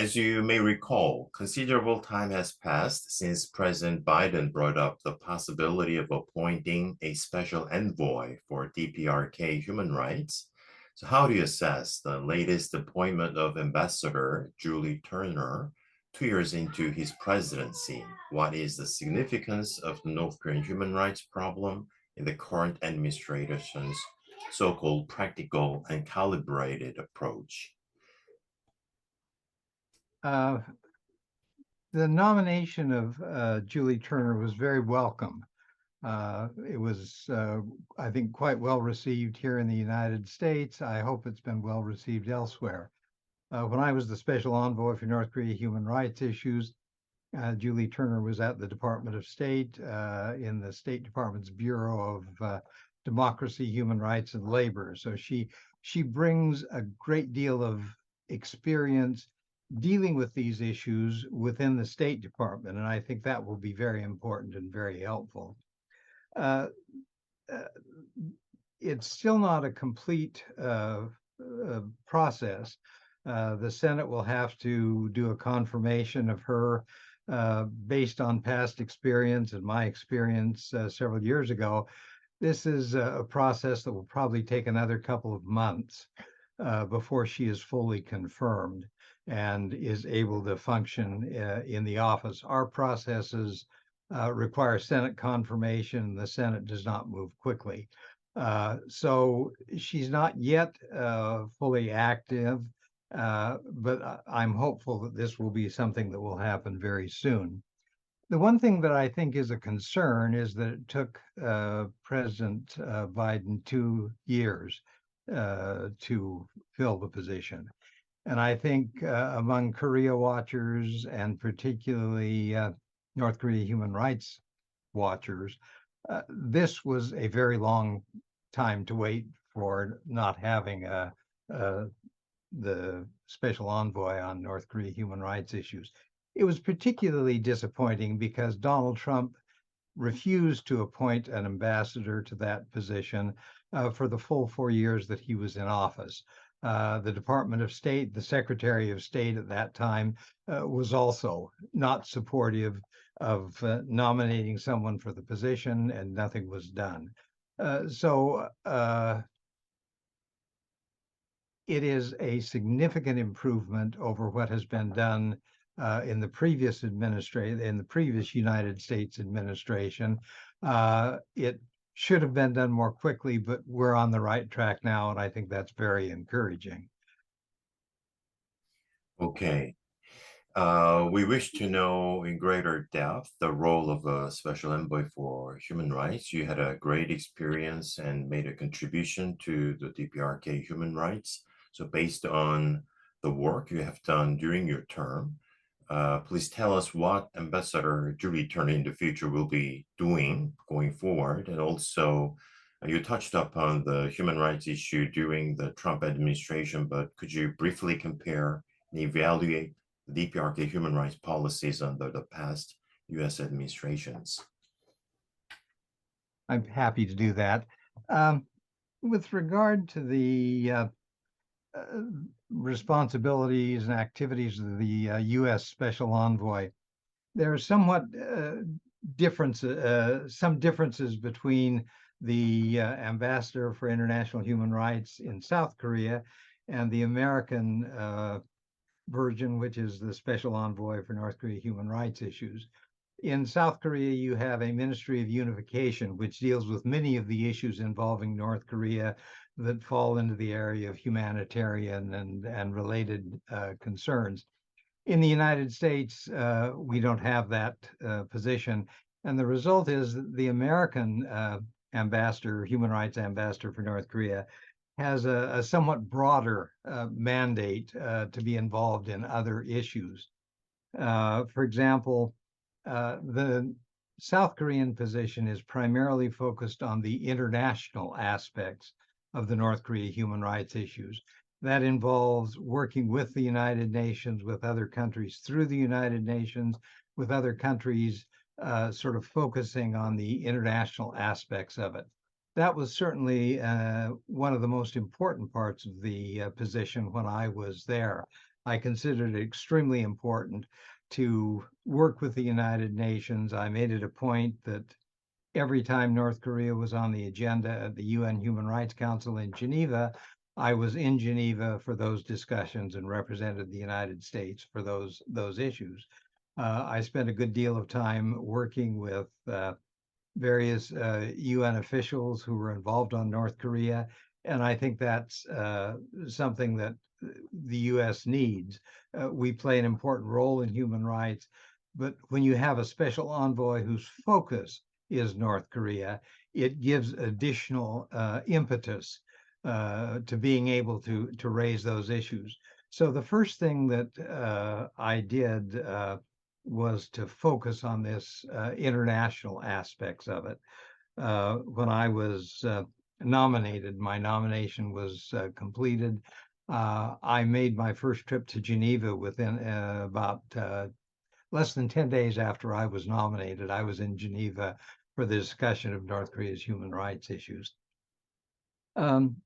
As you may recall, considerable time has passed since President Biden brought up the possibility of appointing a special envoy for DPRK Human Rights. So how do you assess the latest appointment of Ambassador Julie Turner 2 years into his presidency? What is the significance of the North Korean human rights problem in the current administration's so-called practical and calibrated approach? The nomination of Julie Turner was very welcome. It was, I think, quite well received here in the United States. I hope it's been well received elsewhere. When I was the Special Envoy for North Korea human rights issues, Julie Turner was at the Department of State in the State Department's Bureau of Democracy, Human Rights, and Labor. So she brings a great deal of experience dealing with these issues within the State Department, and I think that will be very important and very helpful. It's still not a complete process. The Senate will have to do a confirmation of her based on past experience and my experience several years ago. This is a process that will probably take another couple of months before she is fully confirmed and is able to function in the office. Our processes require Senate confirmation. The Senate does not move quickly. So she's not yet fully active, but I'm hopeful that this will be something that will happen very soon. The one thing that I think is a concern is that it took President Biden 2 years to fill the position. And I think among Korea watchers, and particularly North Korea human rights watchers, this was a very long time to wait for not having the special envoy on North Korea human rights issues. It was particularly disappointing because Donald Trump refused to appoint an ambassador to that position for the full 4 years that he was in office. The Department of State, the Secretary of State at that time, was also not supportive of nominating someone for the position, and nothing was done. So it is a significant improvement over what has been done in the previous United States administration. It should have been done more quickly, but we're on the right track now, and I think that's very encouraging. Okay. We wish to know in greater depth the role of a special envoy for human rights. You had a great experience and made a contribution to the DPRK Human Rights. So based on the work you have done during your term, please tell us what Ambassador Julie Turner in the future will be doing going forward. And also, you touched upon the human rights issue during the Trump administration, but could you briefly compare and evaluate the DPRK human rights policies under the past U.S. administrations? I'm happy to do that. With regard to the responsibilities and activities of the U.S. Special Envoy, there are somewhat some differences between the Ambassador for International Human Rights in South Korea and the American version, which is the Special Envoy for North Korea human rights issues. In South Korea, you have a Ministry of Unification, which deals with many of the issues involving North Korea that fall into the area of humanitarian and related concerns. In the United States, we don't have that position. And the result is that the American ambassador, human rights ambassador for North Korea, has a somewhat broader mandate to be involved in other issues. For example, the South Korean position is primarily focused on the international aspects of the North Korea human rights issues. That involves working with the United Nations, with other countries through the United Nations, with other countries sort of focusing on the international aspects of it. That was certainly one of the most important parts of the position when I was there. I considered it extremely important to work with the United Nations. I made it a point that every time North Korea was on the agenda at the UN Human Rights Council in Geneva, I was in Geneva for those discussions and represented the United States for those issues. I spent a good deal of time working with various UN officials who were involved on North Korea, and I think that's something that the U.S. needs. We play an important role in human rights, but when you have a special envoy whose focus is North Korea, it gives additional impetus to being able to raise those issues. So the first thing that I did was to focus on this international aspects of it. When I was nominated, my nomination was completed. I made my first trip to Geneva within about less than 10 days after I was nominated. I was in Geneva for the discussion of North Korea's human rights issues. Um,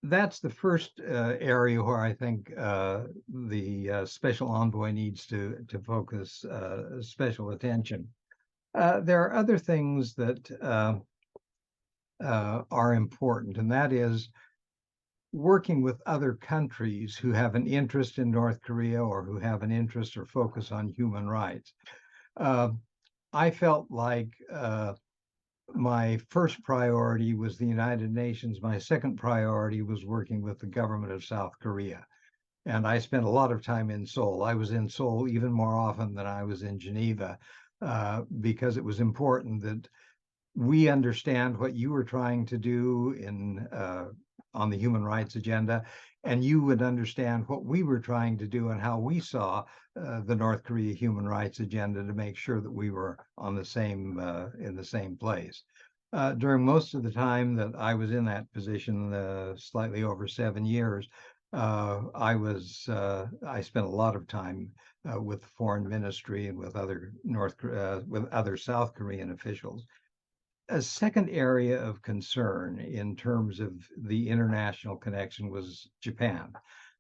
that's the first area where I think the special envoy needs to focus special attention. There are other things that are important, and that is working with other countries who have an interest in North Korea or who have an interest or focus on human rights. I felt like my first priority was the United Nations. My second priority was working with the government of South Korea. And I spent a lot of time in Seoul. I was in Seoul even more often than I was in Geneva because it was important that we understand what you were trying to do in on the human rights agenda, and you would understand what we were trying to do and how we saw the North Korea human rights agenda to make sure that we were on the same in the same place. During most of the time that I was in that position, slightly over 7 years, I spent a lot of time with the foreign ministry and with other with other South Korean officials. A second area of concern in terms of the international connection was Japan.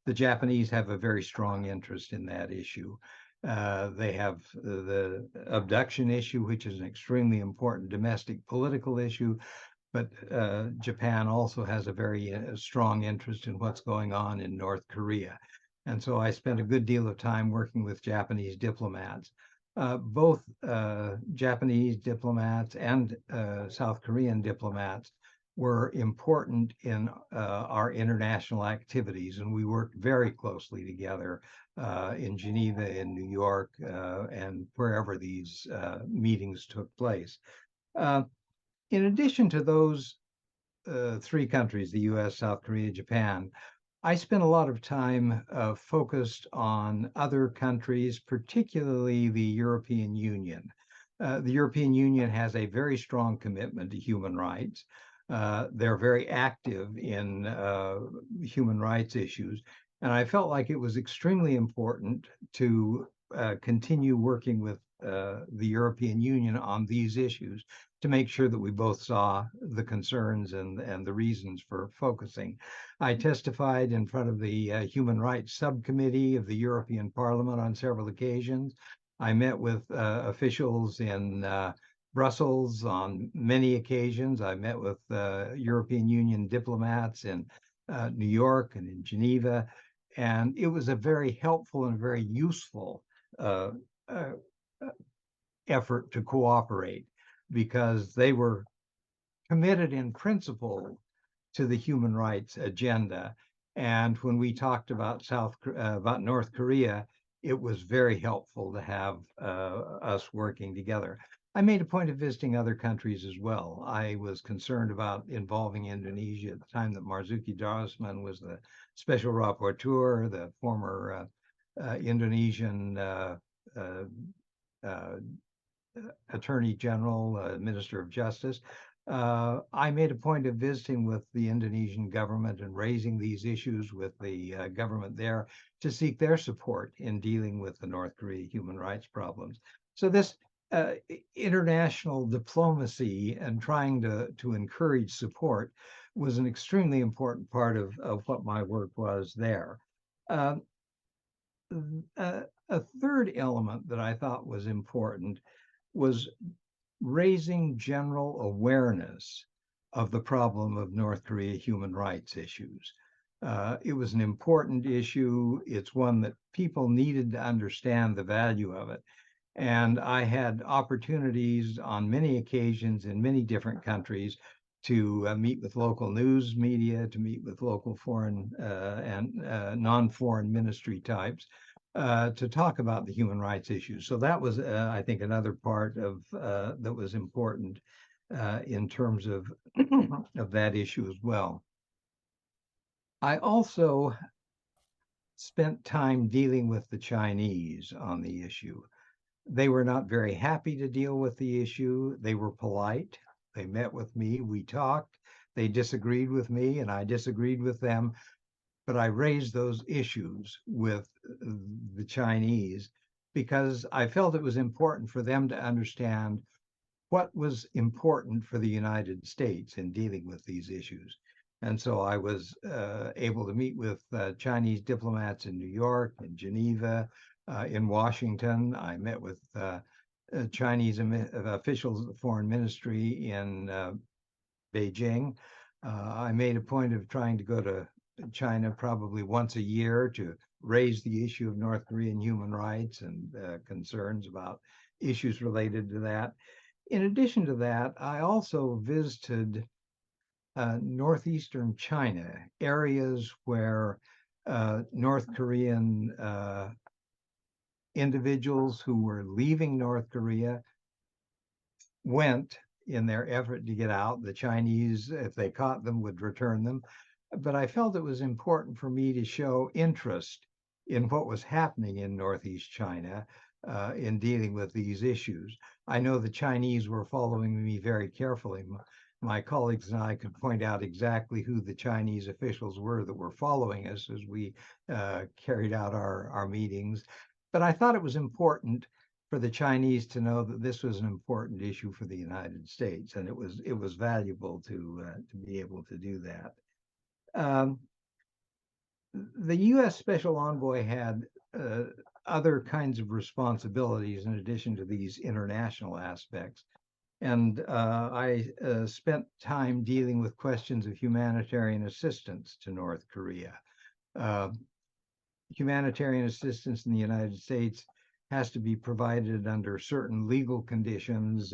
The Japanese have a very strong interest in that issue. They have the abduction issue, which is an extremely important domestic political issue, but Japan also has a very strong interest in what's going on in North Korea. And so I spent a good deal of time working with Japanese diplomats. Both Japanese diplomats and South Korean diplomats were important in our international activities, and we worked very closely together in Geneva, in New York, and wherever these meetings took place. In addition to those three countries, the US, South Korea, Japan, I spent a lot of time focused on other countries, particularly the European Union. The European Union has a very strong commitment to human rights. They're very active in human rights issues. And I felt like it was extremely important to continue working with the European Union on these issues to make sure that we both saw the concerns and the reasons for focusing. I testified in front of the Human Rights Subcommittee of the European Parliament on several occasions. I met with officials in Brussels on many occasions. I met with European Union diplomats in New York and in Geneva. And it was a very helpful and very useful uh, uh, effort to cooperate because they were committed in principle to the human rights agenda. And when we talked about about North Korea, it was very helpful to have us working together. I made a point of visiting other countries as well. I was concerned about involving Indonesia at the time that Marzuki Darusman was the special rapporteur, the former Indonesian uh, uh, Attorney General, Minister of Justice. I made a point of visiting with the Indonesian government and raising these issues with the government there to seek their support in dealing with the North Korea human rights problems. So this international diplomacy and trying to encourage support was an extremely important part of what my work was there. Uh, a third element that I thought was important was raising general awareness of the problem of North Korea human rights issues. It was an important issue. It's one that people needed to understand the value of it. And I had opportunities on many occasions in many different countries to meet with local news media, to meet with local foreign and non-foreign ministry types, to talk about the human rights issues. So that was, I think, another part of that was important in terms of of that issue as well. I also spent time dealing with the Chinese on the issue. They were not very happy to deal with the issue. They were polite. They met with me. We talked. They disagreed with me, and I disagreed with them. But I raised those issues with the Chinese because I felt it was important for them to understand what was important for the United States in dealing with these issues. And so I was able to meet with Chinese diplomats in New York, in Geneva, in Washington. I met with Chinese officials of the foreign ministry in Beijing. I made a point of trying to go to China probably once a year to raise the issue of North Korean human rights and concerns about issues related to that. In addition to that, I also visited northeastern China, areas where North Korean individuals who were leaving North Korea went in their effort to get out. The Chinese, if they caught them, would return them. But I felt it was important for me to show interest in what was happening in Northeast China in dealing with these issues. I know the Chinese were following me very carefully. My colleagues and I could point out exactly who the Chinese officials were that were following us as we carried out our meetings. But I thought it was important for the Chinese to know that this was an important issue for the United States, and it was valuable to be able to do that. The U.S. Special Envoy had other kinds of responsibilities in addition to these international aspects. And I spent time dealing with questions of humanitarian assistance to North Korea. Uh, Humanitarian assistance in the United States has to be provided under certain legal conditions,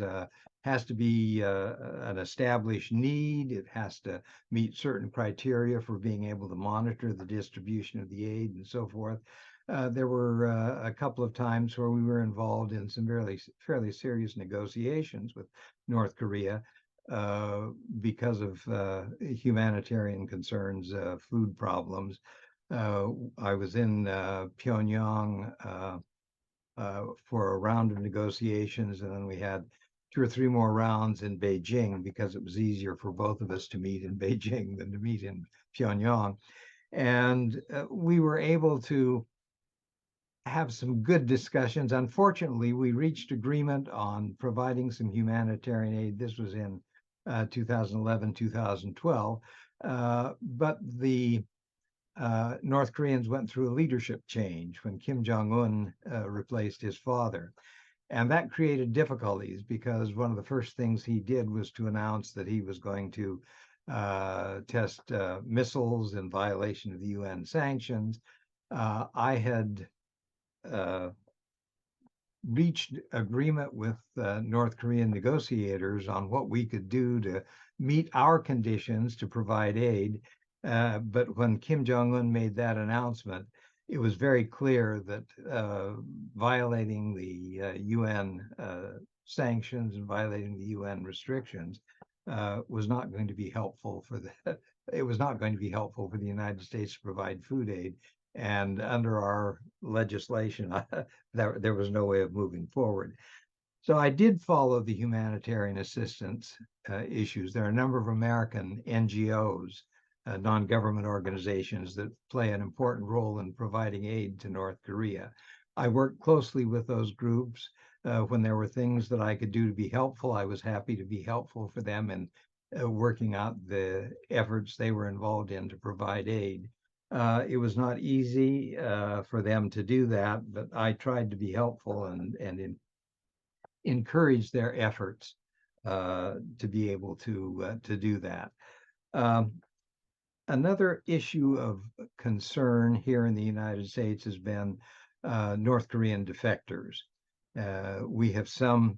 has to be an established need. It has to meet certain criteria for being able to monitor the distribution of the aid and so forth. There were a couple of times where we were involved in some fairly serious negotiations with North Korea because of humanitarian concerns, food problems. I was in Pyongyang for a round of negotiations, and then we had 2 or 3 more rounds in Beijing because it was easier for both of us to meet in Beijing than to meet in Pyongyang. And we were able to have some good discussions. Unfortunately, we reached agreement on providing some humanitarian aid. This was in 2011, 2012. But the North Koreans went through a leadership change when Kim Jong-un replaced his father. And that created difficulties because one of the first things he did was to announce that he was going to test missiles in violation of the UN sanctions. I had reached agreement with North Korean negotiators on what we could do to meet our conditions to provide aid. But when Kim Jong-un made that announcement, it was very clear that violating the UN sanctions and violating the UN restrictions was not going to be helpful for the. It was not going to be helpful for the United States to provide food aid. And under our legislation, there was no way of moving forward. So I did follow the humanitarian assistance issues. There are a number of American NGOs, non-government organizations that play an important role in providing aid to North Korea. I worked closely with those groups. When there were things that I could do to be helpful, I was happy to be helpful for them in working out the efforts they were involved in to provide aid. It was not easy for them to do that, but I tried to be helpful and encourage their efforts to be able to do that. Um, Another issue of concern here in the United States has been North Korean defectors. We have some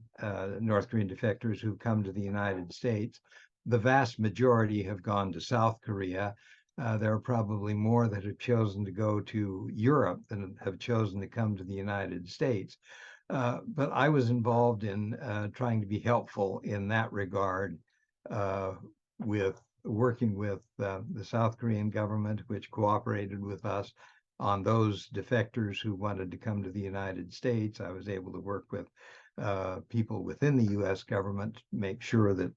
North Korean defectors who've come to the United States. The vast majority have gone to South Korea. There are probably more that have chosen to go to Europe than have chosen to come to the United States. But I was involved in trying to be helpful in that regard with working with the South Korean government, which cooperated with us on those defectors who wanted to come to the United States. I was able to work with people within the U.S. government to make sure that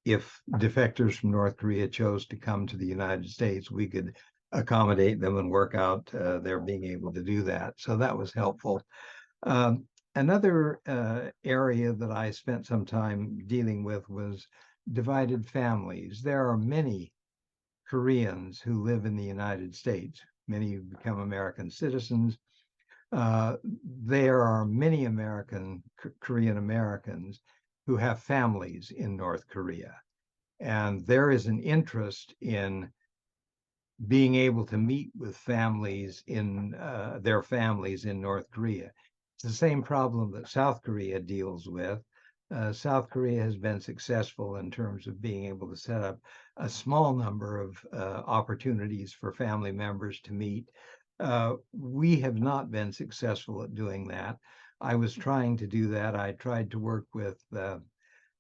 if defectors from North Korea chose to come to the United States, we could accommodate them and work out their being able to do that. So that was helpful. Another area that I spent some time dealing with was divided families. There are many Koreans who live in the United States. Many have become American citizens. There are many Korean Americans who have families in North Korea. And there is an interest in being able to meet with families in their families in North Korea. It's the same problem that South Korea deals with. South Korea has been successful in terms of being able to set up a small number of opportunities for family members to meet. We have not been successful at doing that. I was trying to do that. I tried to work with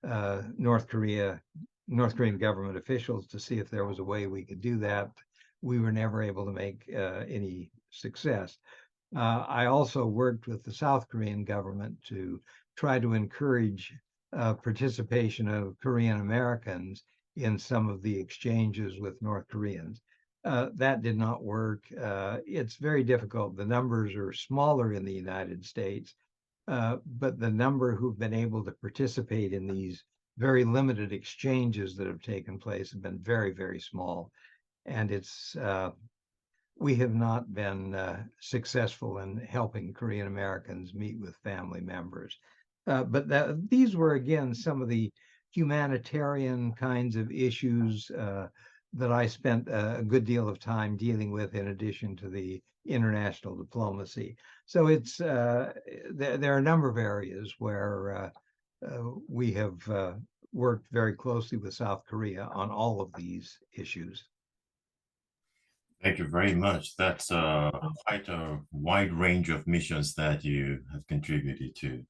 North Korean government officials to see if there was a way we could do that. We were never able to make any success. I also worked with the South Korean government to try to encourage participation of Korean Americans in some of the exchanges with North Koreans. That did not work. It's very difficult. The numbers are smaller in the United States, but the number who've been able to participate in these very limited exchanges that have taken place have been very, very small. And we have not been successful in helping Korean Americans meet with family members. But these were, again, some of the humanitarian kinds of issues that I spent a good deal of time dealing with in addition to the international diplomacy. So there are a number of areas where we have worked very closely with South Korea on all of these issues. Thank you very much. That's quite a wide range of missions that you have contributed to.